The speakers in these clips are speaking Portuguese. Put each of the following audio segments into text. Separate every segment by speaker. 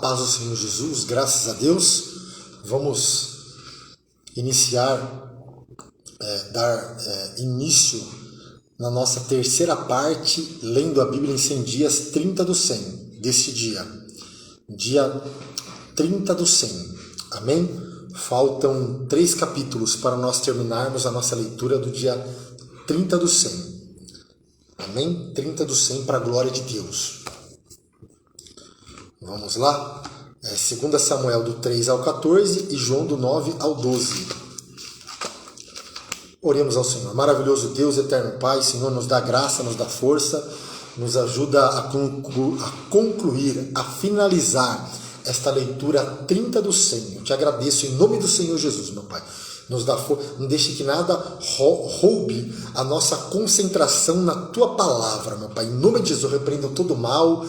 Speaker 1: paz do Senhor Jesus, graças a Deus. Vamos iniciar, dar início na nossa terceira parte, lendo a Bíblia em 100 dias, 30 do 100, deste dia 30 do 100, amém? Faltam 3 capítulos para nós terminarmos a nossa leitura do dia 30 do 100, amém? 30 do 100 para a glória de Deus. Vamos lá? 2 Samuel do 3 ao 14 e João do 9 ao 12. Oremos ao Senhor. Maravilhoso Deus, eterno Pai, Senhor, nos dá graça, nos dá força, nos ajuda a concluir, a finalizar esta leitura 30 do 100. Eu te agradeço em nome do Senhor Jesus, meu Pai. Nos dá força, não deixe que nada roube a nossa concentração na Tua palavra, meu Pai. Em nome de Jesus, eu repreendo todo mal,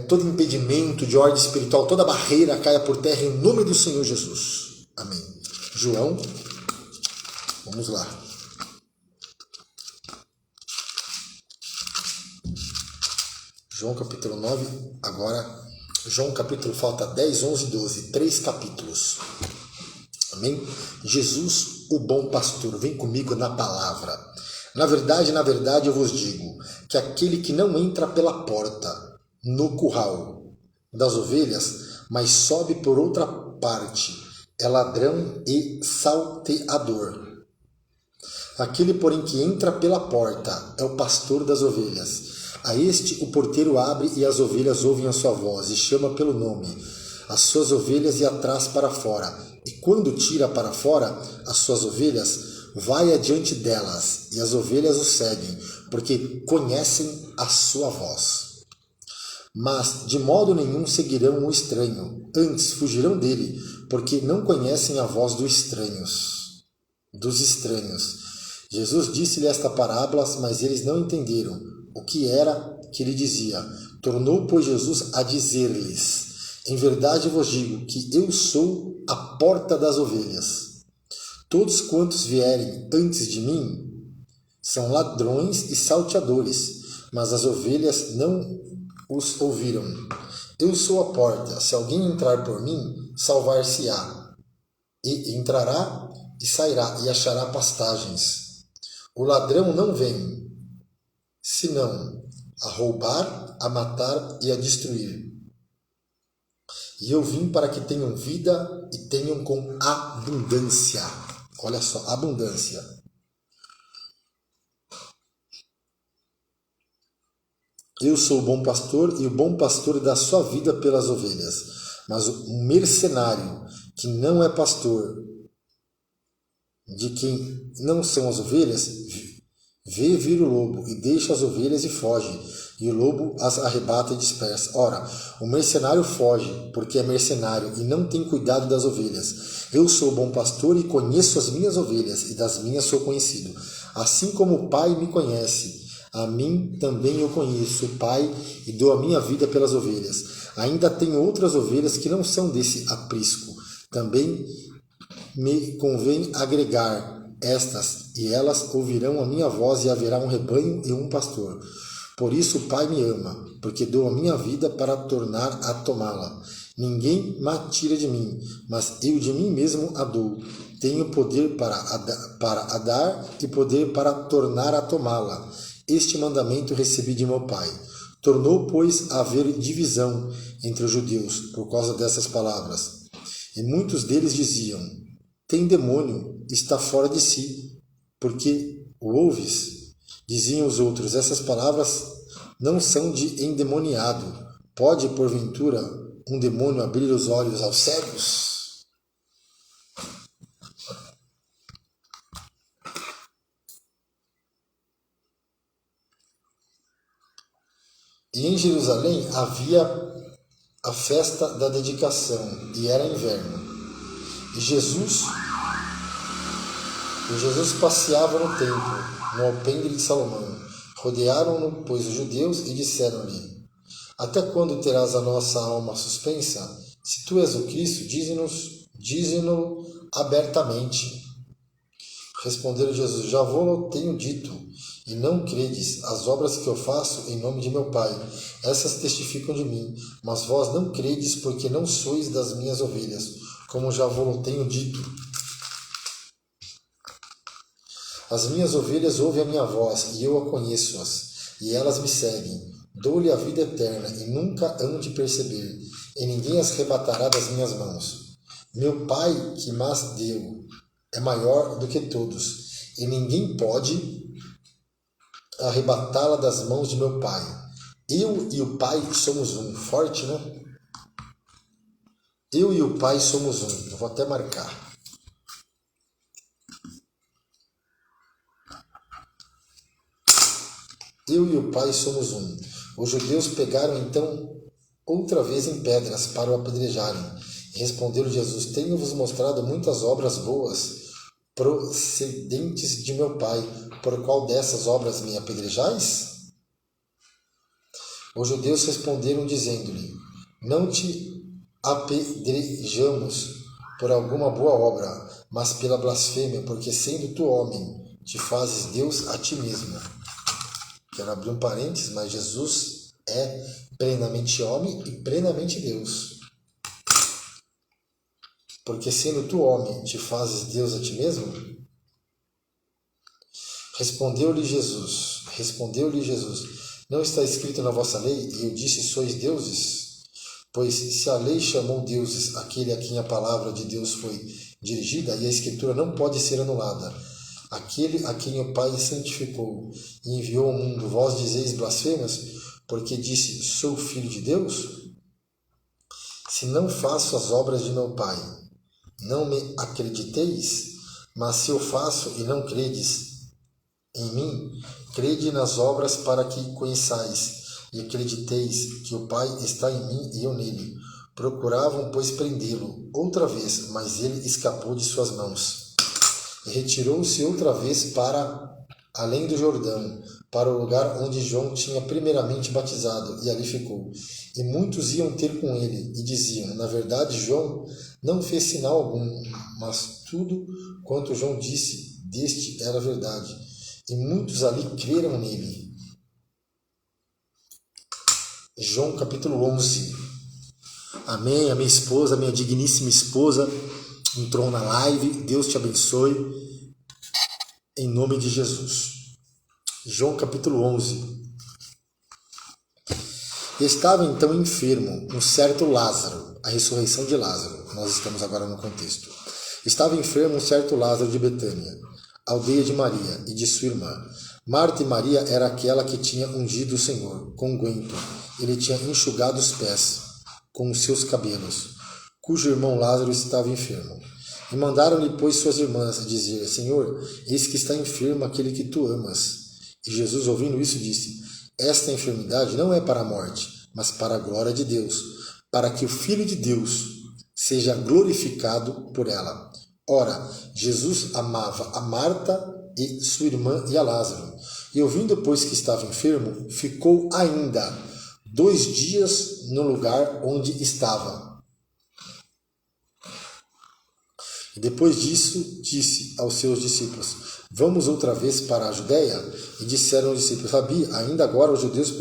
Speaker 1: todo impedimento de ordem espiritual, toda barreira caia por terra em nome do Senhor Jesus. Amém. João, vamos lá. João capítulo 9, agora João capítulo, falta 10, 11, 12, 3 capítulos. Amém? Jesus, o bom pastor, vem comigo na palavra. Na verdade, eu vos digo que aquele que não entra pela porta no curral das ovelhas, mas sobe por outra parte, é ladrão e salteador. Aquele, porém, que entra pela porta é o pastor das ovelhas. A este o porteiro abre e as ovelhas ouvem a sua voz e chama pelo nome as suas ovelhas e as traz para fora. E quando tira para fora as suas ovelhas, vai adiante delas, e as ovelhas o seguem, porque conhecem a sua voz. Mas de modo nenhum seguirão o estranho, antes fugirão dele, porque não conhecem a voz dos estranhos. Jesus disse-lhe esta parábola, mas eles não entenderam o que era que ele dizia. Tornou, pois, Jesus a dizer-lhes: em verdade vos digo que eu sou a porta das ovelhas. Todos quantos vierem antes de mim são ladrões e salteadores, mas as ovelhas não os ouviram. Eu sou a porta. Se alguém entrar por mim, salvar-se-á, e entrará e sairá e achará pastagens. O ladrão não vem, senão a roubar, a matar e a destruir. E eu vim para que tenham vida e tenham com abundância. Olha só, abundância. Eu sou o bom pastor, e o bom pastor dá sua vida pelas ovelhas. Mas o mercenário, que não é pastor, de quem não são as ovelhas, vê vir o lobo e deixa as ovelhas e foge, e o lobo as arrebata e dispersa. Ora, o mercenário foge, porque é mercenário e não tem cuidado das ovelhas. Eu sou o bom pastor e conheço as minhas ovelhas, e das minhas sou conhecido. Assim como o Pai me conhece, a mim também eu conheço o Pai, e dou a minha vida pelas ovelhas. Ainda tenho outras ovelhas que não são desse aprisco. Também me convém agregar estas, e elas ouvirão a minha voz, e haverá um rebanho e um pastor. Por isso o Pai me ama, porque dou a minha vida para tornar a tomá-la. Ninguém me tira de mim, mas eu de mim mesmo a dou. Tenho poder para a dar e poder para tornar a tomá-la. Este mandamento recebi de meu Pai. Tornou, pois, a haver divisão entre os judeus por causa dessas palavras. E muitos deles diziam: tem demônio, está fora de si, porque o ouves? Diziam os outros: essas palavras não são de endemoniado. Pode, porventura, um demônio abrir os olhos aos cegos? E em Jerusalém havia a festa da dedicação, e era inverno. E Jesus passeava no templo, no alpendre de Salomão. Rodearam-no, pois, os judeus, e disseram-lhe: até quando terás a nossa alma suspensa? Se tu és o Cristo, dize-no abertamente. Responderam Jesus: já vou-lo tenho dito, e não credes as obras que eu faço em nome de meu Pai. Essas testificam de mim, mas vós não credes porque não sois das minhas ovelhas, como já vos tenho dito. As minhas ovelhas ouvem a minha voz, e eu a conheço-as, e elas me seguem. Dou-lhe a vida eterna, e nunca hão de perceber, e ninguém as arrebatará das minhas mãos. Meu Pai, que mas deu, é maior do que todos, e ninguém pode arrebatá-la das mãos de meu Pai. Eu e o Pai somos um. Forte, né? Eu e o Pai somos um. Eu vou até marcar. Eu e o Pai somos um. Os judeus pegaram então outra vez em pedras para o apedrejarem. Respondeu Jesus: Tenho-vos mostrado muitas obras boas procedentes de meu Pai. Por qual dessas obras me apedrejais? Os judeus responderam dizendo-lhe: Não te apedrejamos por alguma boa obra, mas pela blasfêmia, porque sendo tu homem, te fazes Deus a ti mesmo. Quero abrir um parênteses, mas Jesus é plenamente homem e plenamente Deus. Porque sendo tu homem, te fazes Deus a ti mesmo? Respondeu-lhe Jesus, não está escrito na vossa lei, e eu disse, sois deuses? Pois se a lei chamou deuses aquele a quem a palavra de Deus foi dirigida, e a escritura não pode ser anulada, aquele a quem o Pai santificou e enviou ao mundo, vós dizeis blasfemas, porque disse, sou filho de Deus? Se não faço as obras de meu Pai, não me acrediteis? Mas se eu faço e não credes em mim, crede nas obras para que conheçais e acrediteis que o Pai está em mim e eu nele. Procuravam, pois, prendê-lo outra vez, mas ele escapou de suas mãos. E retirou-se outra vez para além do Jordão, para o lugar onde João tinha primeiramente batizado, e ali ficou. E muitos iam ter com ele, e diziam, na verdade, João não fez sinal algum, mas tudo quanto João disse deste era verdade. E muitos ali creram nele. João capítulo 11. Amém. A minha esposa, a minha digníssima esposa, entrou na live. Deus te abençoe. Em nome de Jesus. João capítulo 11. Estava então enfermo um certo Lázaro, a ressurreição de Lázaro. Nós estamos agora no contexto. Estava enfermo um certo Lázaro de Betânia, aldeia de Maria e de sua irmã. Marta e Maria era aquela que tinha ungido o Senhor com unguento. Ele tinha enxugado os pés com os seus cabelos, cujo irmão Lázaro estava enfermo. E mandaram-lhe, pois, suas irmãs dizer, Senhor, eis que está enfermo aquele que tu amas. E Jesus, ouvindo isso, disse, esta enfermidade não é para a morte, mas para a glória de Deus, para que o Filho de Deus seja glorificado por ela. Ora, Jesus amava a Marta e sua irmã e a Lázaro. E ouvindo, pois, que estava enfermo, ficou ainda 2 dias no lugar onde estava. E depois disso, disse aos seus discípulos, vamos outra vez para a Judéia? E disseram os discípulos, Rabi, ainda agora os judeus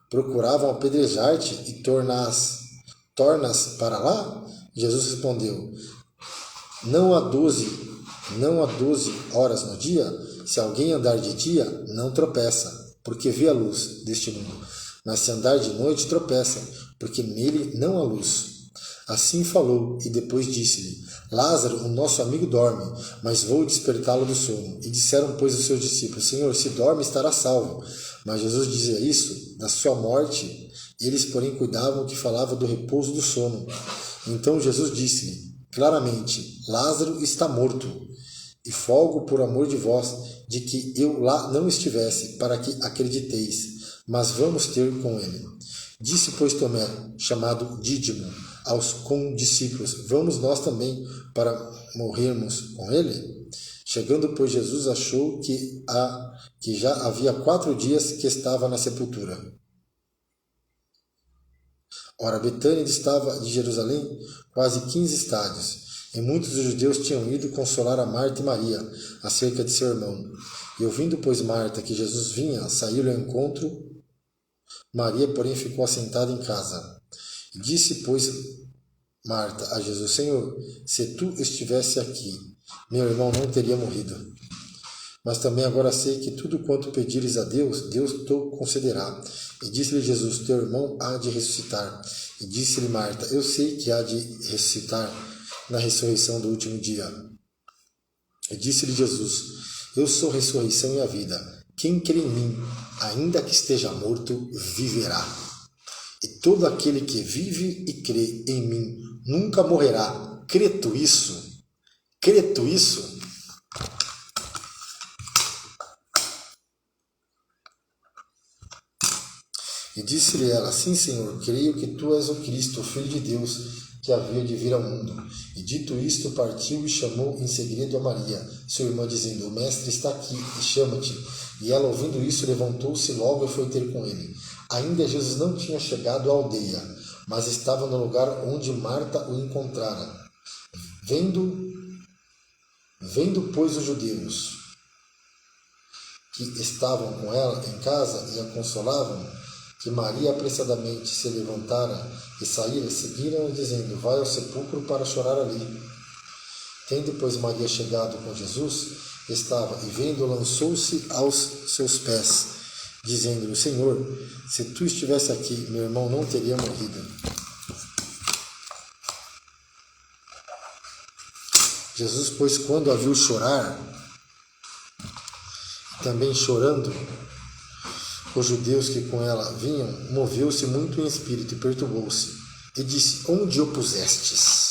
Speaker 1: procuravam apedrejar-te e tornas para lá? Jesus respondeu, não há 12 horas no dia? Se alguém andar de dia, não tropeça, porque vê a luz deste mundo. Mas se andar de noite, tropeça, porque nele não há luz. Assim falou, e depois disse-lhe, Lázaro, o nosso amigo dorme, mas vou despertá-lo do sono. E disseram, pois, os seus discípulos, Senhor, se dorme, estará salvo. Mas Jesus dizia isso da sua morte. Eles, porém, cuidavam que falava do repouso do sono. Então Jesus disse-lhe, claramente, Lázaro está morto, e folgo por amor de vós, de que eu lá não estivesse, para que acrediteis, mas vamos ter com ele. Disse, pois, Tomé, chamado Dídimo, aos condiscípulos, vamos nós também para morrermos com ele? Chegando, pois, Jesus achou que já havia 4 dias que estava na sepultura. Ora, Betânia distava de Jerusalém quase 15 estádios, E muitos dos judeus tinham ido consolar a Marta e Maria acerca de seu irmão. E ouvindo, pois, Marta que Jesus vinha, saiu-lhe ao encontro. Maria, porém, ficou assentada em casa. E disse, pois, Marta a Jesus: Senhor, se tu estivesse aqui, meu irmão não teria morrido. Mas também agora sei que tudo quanto pedires a Deus, Deus te concederá. E disse-lhe Jesus: teu irmão há de ressuscitar. E disse-lhe Marta: eu sei que há de ressuscitar na ressurreição do último dia. E disse-lhe Jesus: eu sou a ressurreição e a vida. Quem crê em mim, ainda que esteja morto, viverá. E todo aquele que vive e crê em mim nunca morrerá. Crê tu isso? Crê tu isso? E disse-lhe ela: sim, Senhor, creio que tu és o Cristo, o Filho de Deus, que havia de vir ao mundo. E dito isto, partiu e chamou em segredo a Maria, sua irmã, dizendo: o mestre está aqui e chama-te. E ela, ouvindo isso, levantou-se logo e foi ter com ele. Ainda Jesus não tinha chegado à aldeia, mas estava no lugar onde Marta o encontrara. Vendo, pois, os judeus que estavam com ela em casa e a consolavam, que Maria apressadamente se levantara e saíra, seguiram dizendo: vai ao sepulcro para chorar ali. Tendo, pois, Maria chegado com Jesus, estava, e vendo, lançou-se aos seus pés, dizendo-lhe: Senhor, se tu estivesse aqui, meu irmão não teria morrido. Jesus, pois, quando a viu chorar, também chorando, os judeus que com ela vinham, moveu-se muito em espírito e perturbou-se, e disse: onde o pusestes?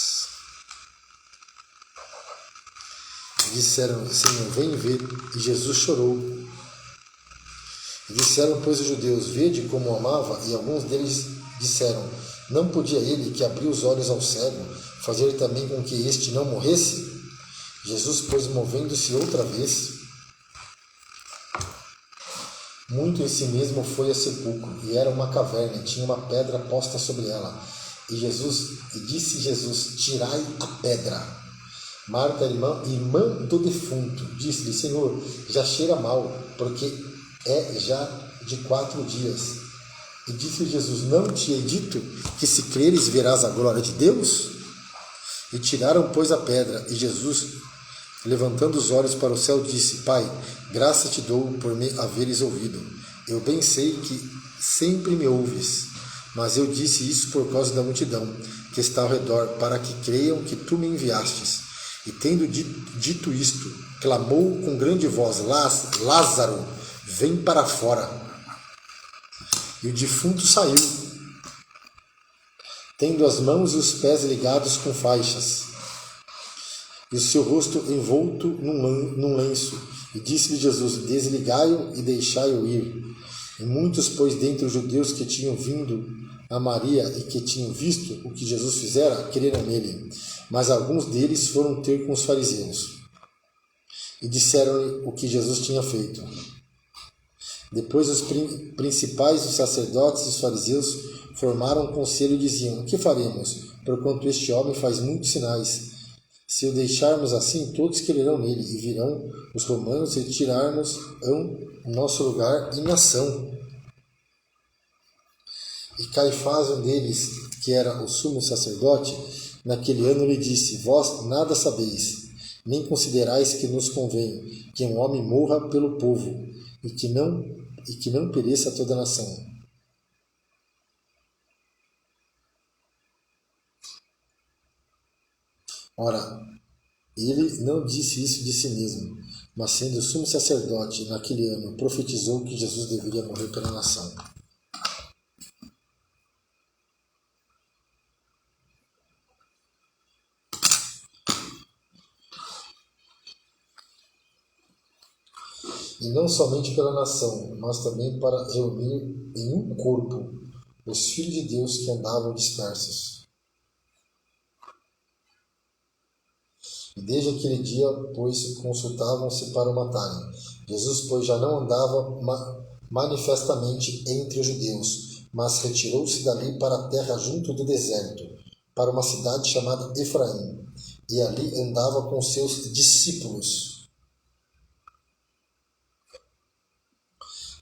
Speaker 1: E disseram: Senhor, vem ver. E Jesus chorou. E disseram, pois, os judeus: vede como o amava. E alguns deles disseram: não podia ele, que abriu os olhos ao cego, fazer também com que este não morresse? Jesus, pois, movendo-se outra vez, muito em si mesmo, foi a sepulcro, e era uma caverna, e tinha uma pedra posta sobre ela. E disse Jesus: tirai a pedra. Marta, irmã do defunto, disse-lhe: Senhor, já cheira mal, porque é já de 4 dias. E disse Jesus: não te hei dito que se creres verás a glória de Deus? E tiraram, pois, a pedra. E Jesus, levantando os olhos para o céu, disse: Pai, graça te dou por me haveres ouvido. Eu bem sei que sempre me ouves, mas eu disse isso por causa da multidão que está ao redor, para que creiam que tu me enviastes. E tendo dito isto, clamou com grande voz: Lázaro, vem para fora. E o defunto saiu, tendo as mãos e os pés ligados com faixas, e o seu rosto envolto num lenço. E disse-lhe Jesus: desligai-o e deixai-o ir. E muitos, pois, dentre os judeus que tinham vindo a Maria e que tinham visto o que Jesus fizera, creram nele. Mas alguns deles foram ter com os fariseus e disseram-lhe o que Jesus tinha feito. Depois os principais, os sacerdotes e os fariseus formaram um conselho e diziam: o que faremos, porquanto este homem faz muitos sinais? Se o deixarmos assim, todos crerão nele, e virão os romanos e tirar-nos o nosso lugar em nação. E Caifás, um deles, que era o sumo sacerdote, naquele ano lhe disse: vós nada sabeis, nem considerais que nos convém que um homem morra pelo povo, e que não pereça toda a nação. Ora, ele não disse isso de si mesmo, mas sendo sumo sacerdote naquele ano, profetizou que Jesus deveria morrer pela nação. E não somente pela nação, mas também para reunir em um corpo os filhos de Deus que andavam dispersos. E desde aquele dia, pois, consultavam-se para o matarem. Jesus, pois, já não andava manifestamente entre os judeus, mas retirou-se dali para a terra junto do deserto, para uma cidade chamada Efraim, e ali andava com seus discípulos.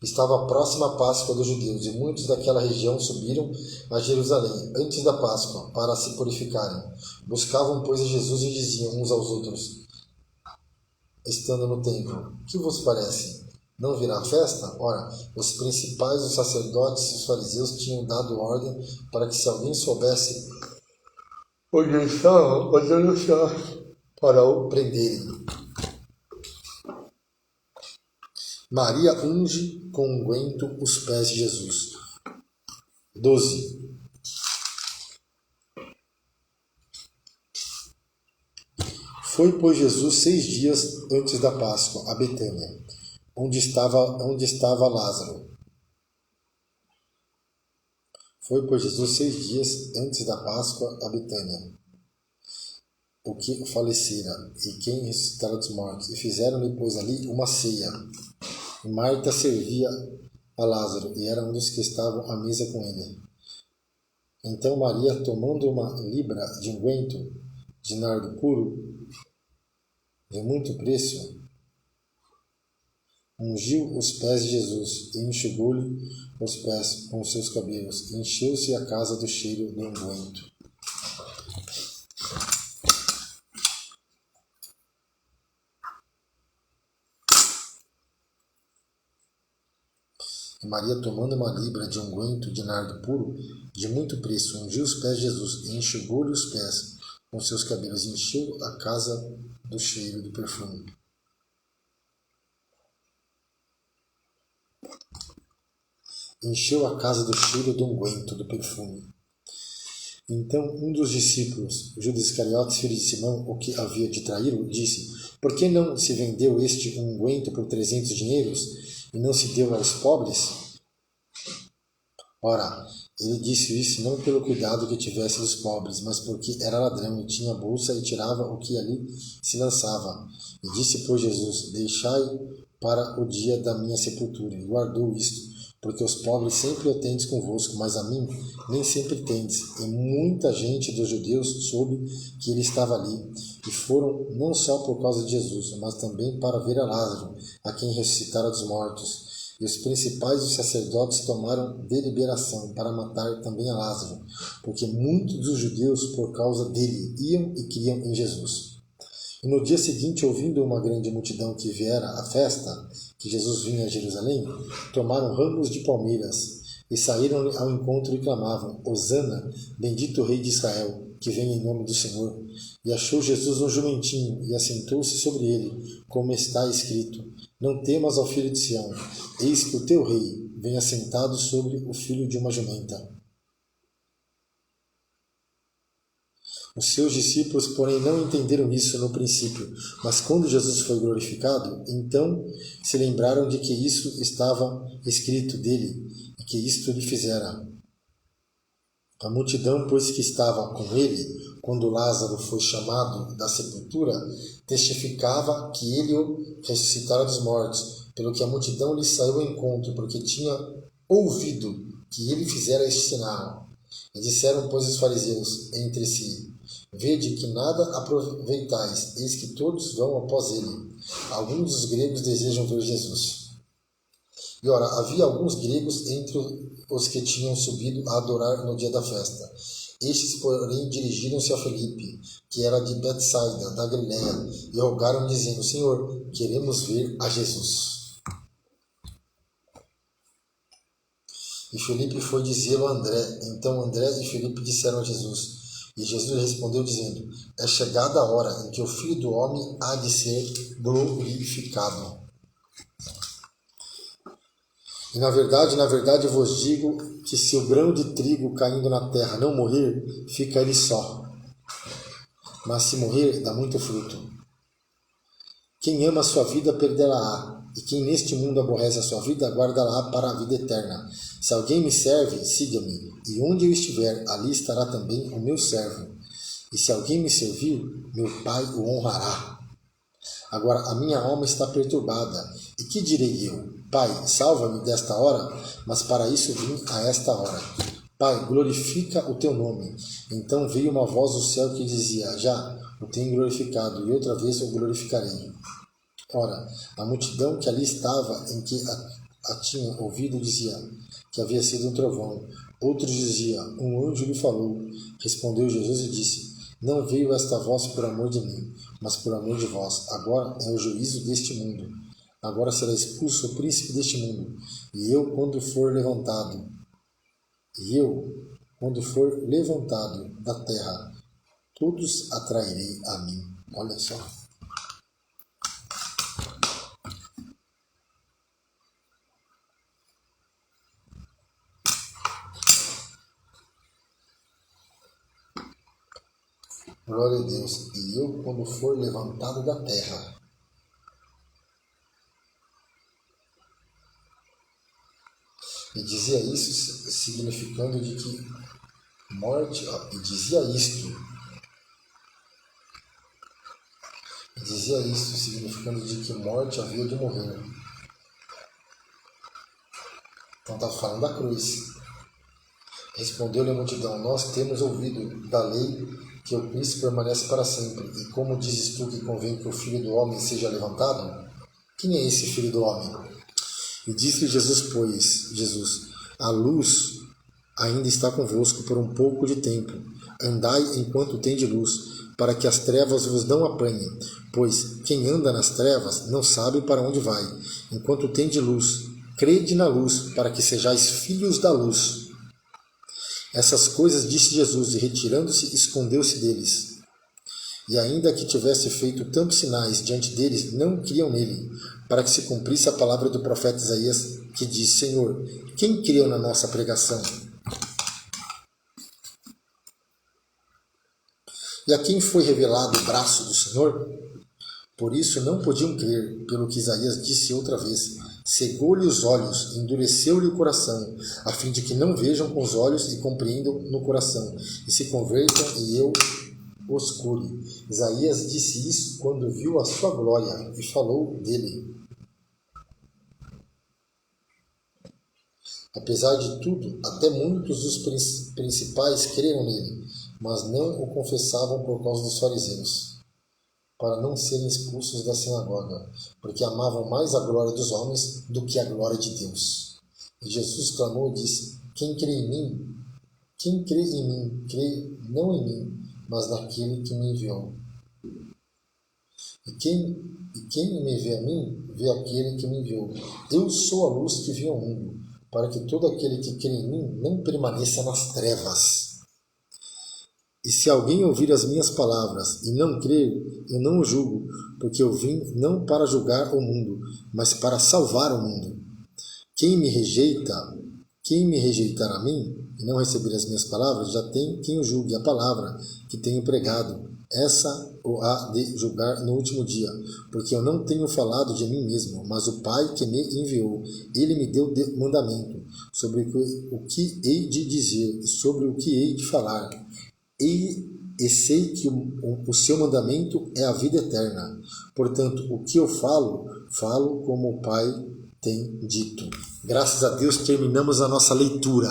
Speaker 1: Estava próxima a Páscoa dos judeus, e muitos daquela região subiram a Jerusalém antes da Páscoa para se purificarem. Buscavam, pois, a Jesus e diziam uns aos outros, estando no templo: que vos parece? Não virá a festa? Ora, os principais, os sacerdotes e os fariseus tinham dado ordem para que, se alguém soubesse onde estava, os anunciasse para o prenderem. Maria unge com unguento os pés de Jesus. 12. Foi, pois, Jesus 6 dias antes da Páscoa a Betânia, onde estava Lázaro. Foi, pois, Jesus 6 dias antes da Páscoa a Betânia, o que falecera, e quem ressuscitara dos mortos. E fizeram-lhe, pois, ali uma ceia. E Marta servia a Lázaro, e era um dos que estavam à mesa com ele. Então Maria, tomando uma libra de unguento de nardo puro, de muito preço, ungiu os pés de Jesus, e enxugou-lhe os pés com os seus cabelos, e encheu-se a casa do cheiro do unguento. E Maria, tomando uma libra de unguento de nardo puro, de muito preço, ungiu os pés de Jesus, e enxugou-lhe os pés com seus cabelos, e encheu a casa do cheiro do perfume. Encheu a casa do cheiro do unguento do perfume. Então um dos discípulos, Judas Iscariotes, filho de Simão, o que havia de traí-lo, disse: por que não se vendeu este unguento por 300 dinheiros e não se deu aos pobres? Ora, ele disse isso não pelo cuidado que tivesse dos pobres, mas porque era ladrão e tinha bolsa e tirava o que ali se lançava. E disse, pois, Jesus: deixai para o dia da minha sepultura. E guardou isto, porque os pobres sempre o tendes convosco, mas a mim nem sempre tendes. E muita gente dos judeus soube que ele estava ali, e foram não só por causa de Jesus, mas também para ver a Lázaro, a quem ressuscitara dos mortos. E os principais dos sacerdotes tomaram deliberação para matar também a Lázaro, porque muitos dos judeus, por causa dele, iam e criam em Jesus. E no dia seguinte, ouvindo uma grande multidão que viera à festa, que Jesus vinha a Jerusalém, tomaram ramos de palmeiras e saíram ao encontro e clamavam: Hosana, bendito o Rei de Israel, que vem em nome do Senhor. E achou Jesus um jumentinho e assentou-se sobre ele, como está escrito: não temas, ó filho de Sião, eis que o teu rei vem assentado sobre o filho de uma jumenta. Os seus discípulos, porém, não entenderam isso no princípio, mas quando Jesus foi glorificado, então se lembraram de que isso estava escrito dele e que isto lhe fizera. A multidão, pois, que estava com ele, quando Lázaro foi chamado da sepultura, testificava que ele o ressuscitara dos mortos, pelo que a multidão lhe saiu ao encontro, porque tinha ouvido que ele fizera este sinal. E disseram, pois, os fariseus entre si: vede que nada aproveitais, eis que todos vão após ele. Alguns dos gregos desejam ver Jesus. E ora, havia alguns gregos entre os que tinham subido a adorar no dia da festa. Estes, porém, dirigiram-se a Felipe, que era de Betsaida, da Galiléia, e rogaram, dizendo: Senhor, queremos ver a Jesus. E Felipe foi dizê-lo a André. Então André e Felipe disseram a Jesus. E Jesus respondeu, dizendo: é chegada a hora em que o Filho do Homem há de ser glorificado. E na verdade vos digo que se o grão de trigo caindo na terra não morrer, fica ele só. Mas se morrer, dá muito fruto. Quem ama a sua vida, perdê-la-á. E quem neste mundo aborrece a sua vida, guarda-la para a vida eterna. Se alguém me serve, siga-me. E onde eu estiver, ali estará também o meu servo. E se alguém me servir, meu Pai o honrará. Agora a minha alma está perturbada. E que direi eu? Pai, salva-me desta hora, mas para isso vim a esta hora. Pai, glorifica o teu nome. Então veio uma voz do céu que dizia: já, o tenho glorificado, e outra vez o glorificarei. Ora, a multidão que ali estava, em que a tinha ouvido, dizia que havia sido um trovão. Outros diziam, um anjo lhe falou. Respondeu Jesus e disse, não veio esta voz por amor de mim, mas por amor de vós. Agora é o juízo deste mundo. Agora será expulso o príncipe deste mundo. E eu, quando for levantado da terra, todos atrairei a mim. Olha só. Glória a Deus. E eu, quando for levantado da terra. E dizia isso significando de que morte, e dizia isso significando de que morte havia de morrer. Então está falando da cruz. Respondeu-lhe a multidão, nós temos ouvido da lei que o Cristo permanece para sempre. E como dizes tu que convém que o Filho do Homem seja levantado? Quem é esse Filho do Homem? E disse-lhe Jesus, a luz ainda está convosco por um pouco de tempo. Andai enquanto tendes luz, para que as trevas vos não apanhem. Pois quem anda nas trevas não sabe para onde vai. Enquanto tendes luz, crede na luz, para que sejais filhos da luz. Essas coisas disse Jesus, e retirando-se, escondeu-se deles. E ainda que tivesse feito tantos sinais diante deles, não criam nele, para que se cumprisse a palavra do profeta Isaías, que diz, Senhor, quem creu na nossa pregação? E a quem foi revelado o braço do Senhor? Por isso não podiam crer, pelo que Isaías disse outra vez, cegou-lhe os olhos, endureceu-lhe o coração, a fim de que não vejam com os olhos e compreendam no coração, e se convertam e eu os cure. Isaías disse isso quando viu a sua glória e falou dele. Apesar de tudo, até muitos dos principais creram nele, mas não o confessavam por causa dos fariseus, para não serem expulsos da sinagoga, porque amavam mais a glória dos homens do que a glória de Deus. E Jesus clamou e disse, quem crê em mim, crê não em mim, mas naquele que me enviou. E quem me vê a mim, vê aquele que me enviou. Eu sou a luz que vem ao mundo, para que todo aquele que crê em mim não permaneça nas trevas. E se alguém ouvir as minhas palavras e não crer, eu não o julgo, porque eu vim não para julgar o mundo, mas para salvar o mundo. Quem me rejeitar a mim e não receber as minhas palavras, já tem quem o julgue. A palavra que tenho pregado, essa o há de julgar no último dia, porque eu não tenho falado de mim mesmo, mas o Pai que me enviou, ele me deu mandamento sobre o que hei de dizer e sobre o que hei de falar. E sei que o seu mandamento é a vida eterna. Portanto, o que eu falo como o Pai tem dito. Graças a Deus terminamos a nossa leitura.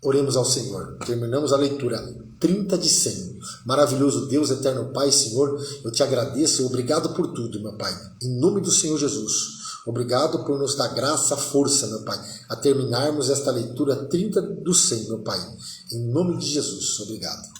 Speaker 1: Oremos ao Senhor. Terminamos a leitura 30 de 100. Maravilhoso Deus, eterno Pai, Senhor, eu te agradeço. Obrigado por tudo, meu Pai. Em nome do Senhor Jesus. Obrigado por nos dar graça, força, meu Pai, a terminarmos esta leitura 30 do 100, meu Pai. Em nome de Jesus. Obrigado.